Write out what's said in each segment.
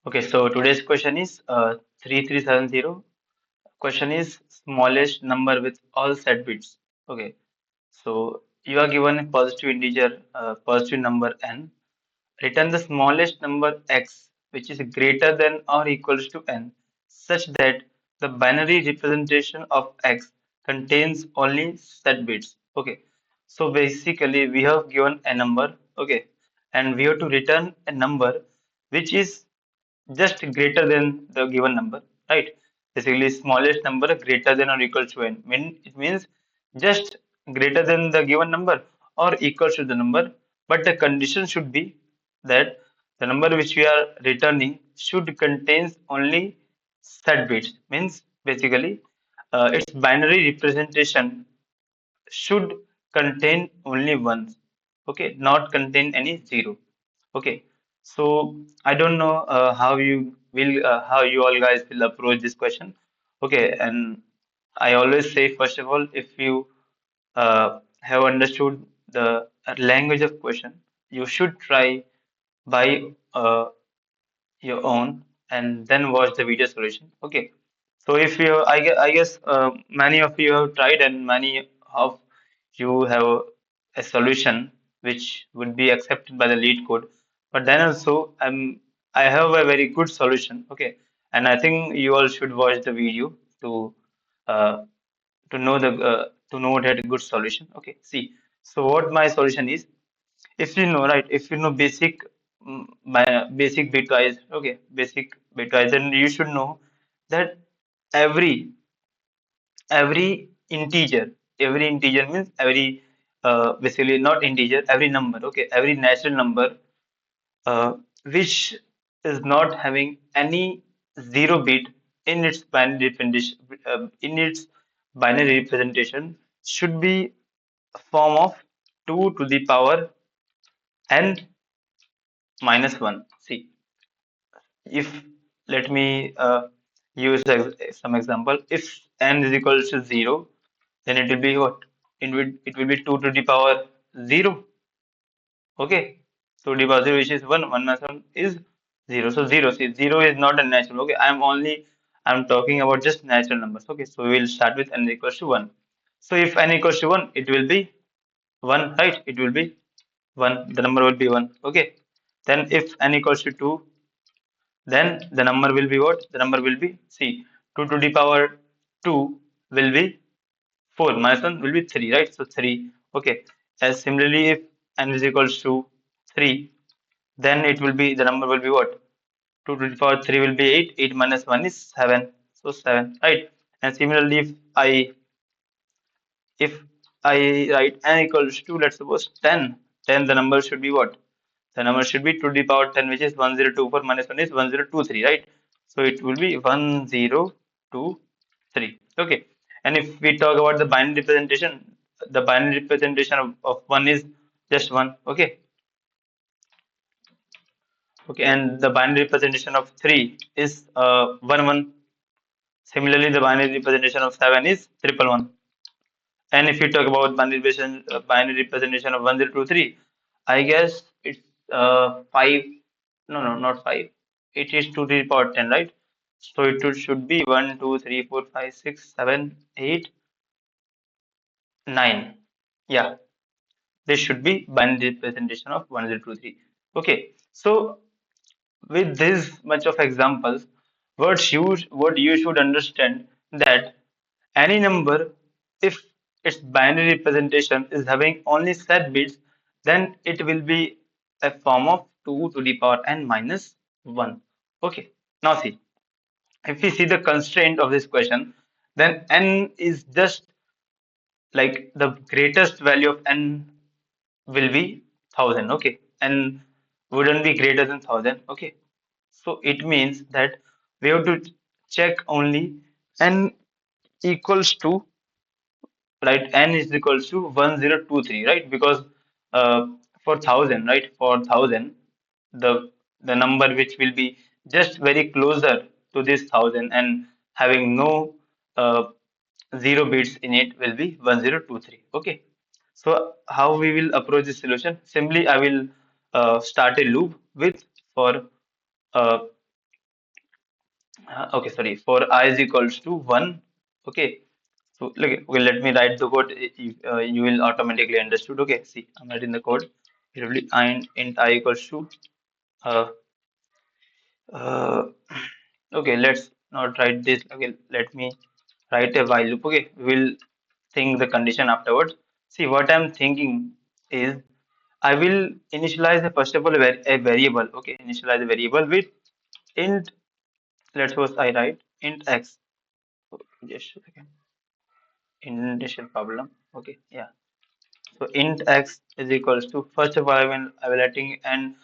Okay, so today's question is 3370. Question is smallest number with all set bits. Okay, so you are given a positive integer, positive number n. Return the smallest number x, which is greater than or equals to n, such that the binary representation of x contains only set bits. Okay, so basically we have given a number. Okay, and we have to return a number which is just greater than the given number, right? Basically, smallest number greater than or equal to n. It means just greater than the given number or equal to the number, but the condition should be that the number which we are returning should contains only set bits. Means basically, its binary representation should contain only ones, okay, not contain any zero. Okay, so I don't know how you all guys will approach this question. Okay, and I always say, first of all, if you have understood the language of question, you should try by uh, your own and then watch the video solution. Okay. So if you, I guess many of you have tried and many of you have a solution which would be accepted by the lead code. But then also, I have a very good solution. Okay. And I think you all should watch the video to uh, to know that good solution. Okay. See, so what my solution is, if you know, right, if you know basic basic bitwise, okay, basic bitwise, then you should know that every every integer means every basically not integer, every number, okay, every natural number which is not having any zero bit in its binary representation, in its binary representation should be a form of 2 to the power n minus 1. See, if let me use some example. If n is equal to 0, then it will be what? It will be 2 to the power 0. Okay. So the power 0, which is 1. 1 minus 1 is 0. So 0. See, 0 is not a natural. Okay. I'm talking about just natural numbers. Okay. So we will start with n equals to 1. So if n equals to 1, it will be 1, right? It will be 1. The number will be 1. Okay. Then if n equals to 2, then the number will be what? The number will be, see, 2 to the power 2 will be 4 minus 1 will be 3, right? So 3. Okay. As similarly, if n is equals to 3, then it will be, the number will be what? 2 to the power 3 will be 8. 8 minus 1 is 7. So 7, right? And similarly, if I write n equals to, let's suppose, 10, then the number should be what? The number should be 2 to the power 10, which is 1024 minus 1 is 1023, right? So it will be 1023. Okay. And if we talk about the binary representation, the binary representation of 1 is just 1. Okay. Okay. And the binary representation of 3 is 1 1. Similarly, the binary representation of 7 is triple 1. And if you talk about binary representation of 1023, I guess it's 5. No, no, not 5. It is 2 to the power 10, right? So should be 1, 2, 3, 4, 5, 6, 7, 8, 9. Yeah, this should be binary representation of 1023. Okay, so with this much of examples, what you should understand that any number, if its binary representation is having only set bits, then it will be a form of 2 to the power n minus 1. Okay. Now see, if we see the constraint of this question, then n is just like the greatest value of n will be 1000. Okay. And wouldn't be greater than 1000. Okay. So it means that we have to check only n equals to, right, n is equals to 1023, right? Because for 1000, right, for 1000, the the number which will be just very closer to this 1000 and having no uh, zero bits in it will be 1023. Okay. So how we will approach this solution? Simply I will start a loop with for uh, Okay, sorry, for I is equals to 1. Okay, so look, okay, let me write the code. You will automatically understood. Okay, see, I'm writing the code. It will be int I equals to uh, uh, okay, let's not write this. Okay, let me write a while loop. Okay, we will think the condition afterwards. See, what I'm thinking is I will initialize the first of all a variable. Okay, initialize a variable with int. Let's suppose I write int x. Just a second. Initial problem. Okay, yeah. So int x is equals to, first of all I will writing, and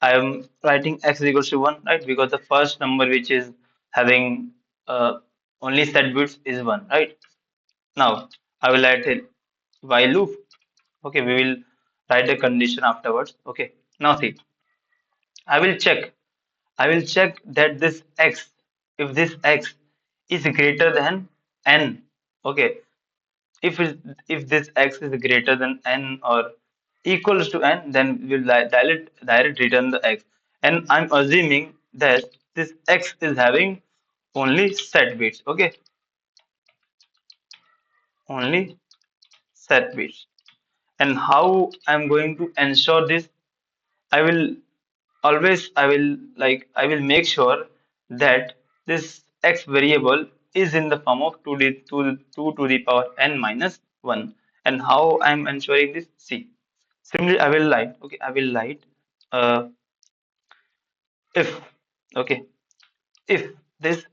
I am writing x is equals to 1, right? Because the first number which is having only set bits is 1, right? Now I will write a while loop. Okay, we will write the condition afterwards. Okay. Now see, I will check. I will check that this x, if this x is greater than n. Okay, if if this x is greater than n or equals to n, then we'll direct return the x. And I'm assuming that this x is having only set bits. Okay, only set bits. And how I'm going to ensure this? I will I will make sure that this x variable is in the form of 2 to the power n minus 1. And how I'm ensuring this? See, similarly I will write, okay, I will write uh, if, okay, if this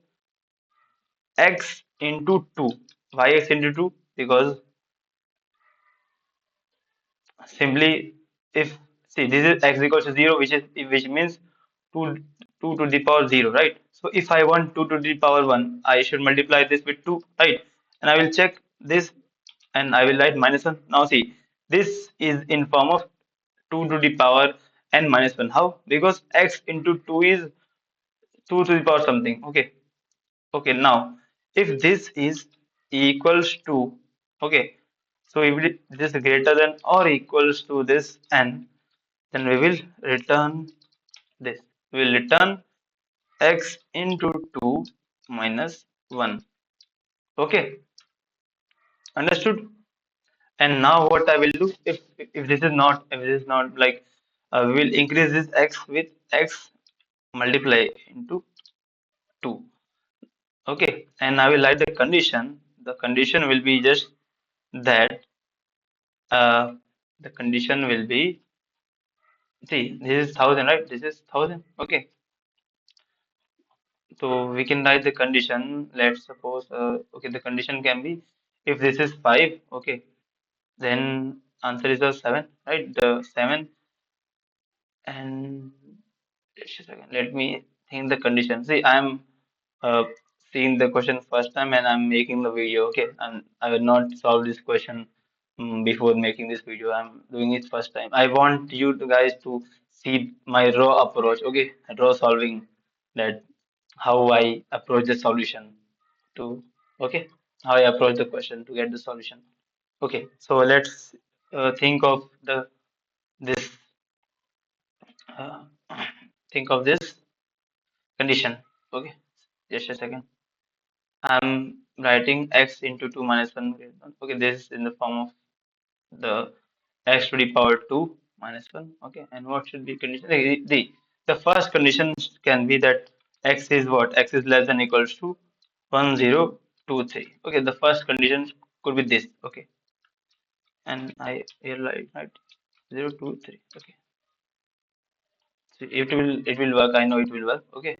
x into 2, why x into 2? Because simply, if, see, this is x equals to 0, which means 2 2 to the power 0, right? So if I want 2 to the power 1, I should multiply this with 2, right? And I will check this, and I will write minus 1. Now see, this is in form of 2 to the power n minus 1. How? Because x into 2 is 2 to the power something. Okay. Okay, now if this is equals to, okay, so if this is greater than or equals to this n, then we will return this. We will return x into 2 minus 1. Okay, understood? And now what I will do, if this is not like, we will increase this x with x multiply into 2. Okay, and I will write the condition. The condition will be just that, uh, the condition will be, see, this is 1000, right? This is 1000. Okay, so we can write the condition. Let's suppose, okay, the condition can be, if this is 5, okay, then answer is the 7, right? The 7. And just a second, let me think the condition. See, I'm uh, seeing the question first time and I'm making the video. Okay, and I will not solve this question before making this video. I'm doing it first time. I want you to guys to see my raw approach. Okay, raw solving, that how I approach the solution to, okay, how I approach the question to get the solution. Okay, so let's think of the this uh, think of this condition. Okay, just a second. I'm writing x into 2 minus 1. Okay, this is in the form of the x to the power 2 minus 1. Okay, and what should be condition? The first condition can be that x is what? X is less than equals to 1, 0, 2, 3. Okay, the first condition could be this. Okay, and I here write 0, 2, 3. Okay, so it will work. I know it will work. Okay,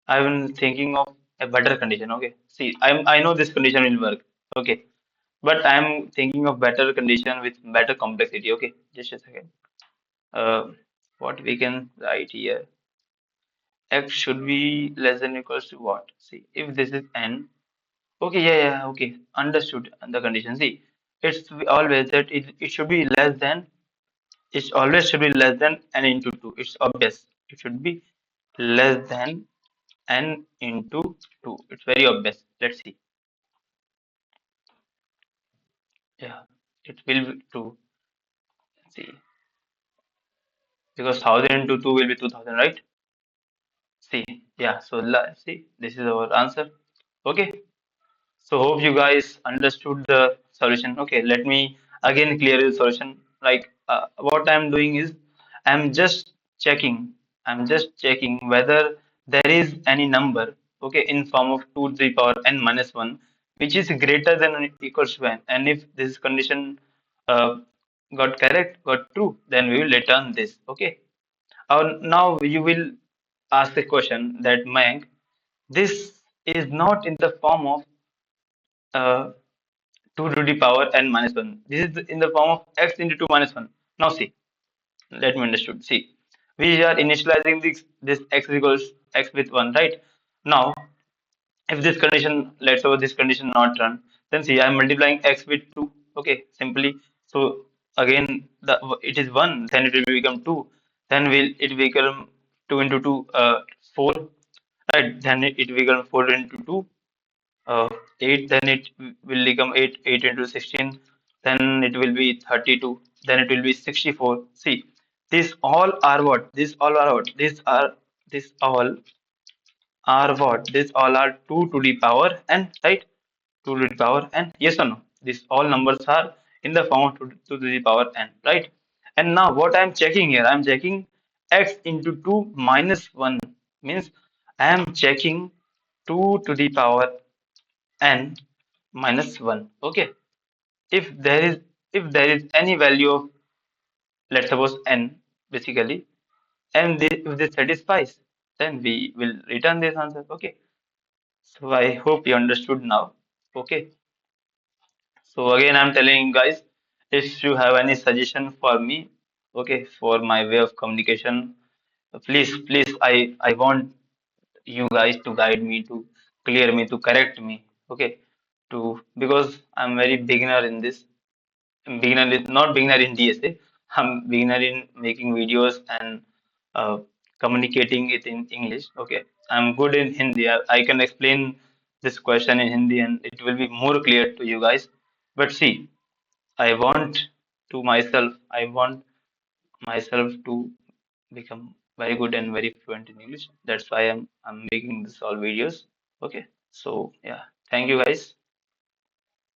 I'm thinking of a better condition. Okay, see, I know this condition will work. Okay, but I'm thinking of better condition with better complexity. Okay, just a second. Uh, what we can write here? X should be less than equals to what? See, if this is n. Okay, yeah, yeah, okay, understood the condition. See, it's always that it should be less than. It always should be less than n into 2. It's obvious. It should be less than n into 2. It's very obvious. Let's see. Yeah, it will be 2. See, because 1000 into 2 will be 2000, right? See, yeah, so see, this is our answer. Okay, so hope you guys understood the solution. Okay, let me again clear the solution. Like what I'm doing is I'm just checking. I'm just checking whether there is any number, okay, in form of 2 to the power n minus 1, which is greater than or equals to n. And if this condition uh, got correct, got true, then we will return this. Okay. Now you will ask a question that Mayank, this is not in the form of uh, 2 to the power n minus 1. This is in the form of x into 2 minus 1. Now see, let me understood. See, we are initializing this x equals x with 1, right? Now, if this condition, let's suppose this condition not run, then see, I'm multiplying x with 2. Okay, simply. So again, it is 1, then it will become 2. Then it will become 2 into 2, 4, right? Then it will become 4 into 2, 8, then it will become 8 into 16, then it will be 32, then it will be 64. See, these all are what? These all are what? These all are what? These all are 2 to the power n, right? 2 to the power n. Yes or no? These all numbers are in the form of 2 to the power n, right? And now what I'm checking here, I'm checking x into 2 minus 1 means I am checking 2 to the power n minus 1. Okay. If there is any value of, let's suppose n, basically, and if this satisfies, then we will return this answer. Okay. So I hope you understood now. Okay. So again, I'm telling you guys, if you have any suggestion for me, okay, for my way of communication, please, I want you guys to guide me, to clear me, to correct me. Okay. To, because I'm very beginner in this. Beginner is not beginner in DSA. I'm beginner in making videos and uh, communicating it in English. Okay, I'm good in Hindi. I can explain this question in Hindi and it will be more clear to you guys. But see, I want I want myself to become very good and very fluent in English. That's why I'm making this all videos. Okay, so yeah, thank you guys.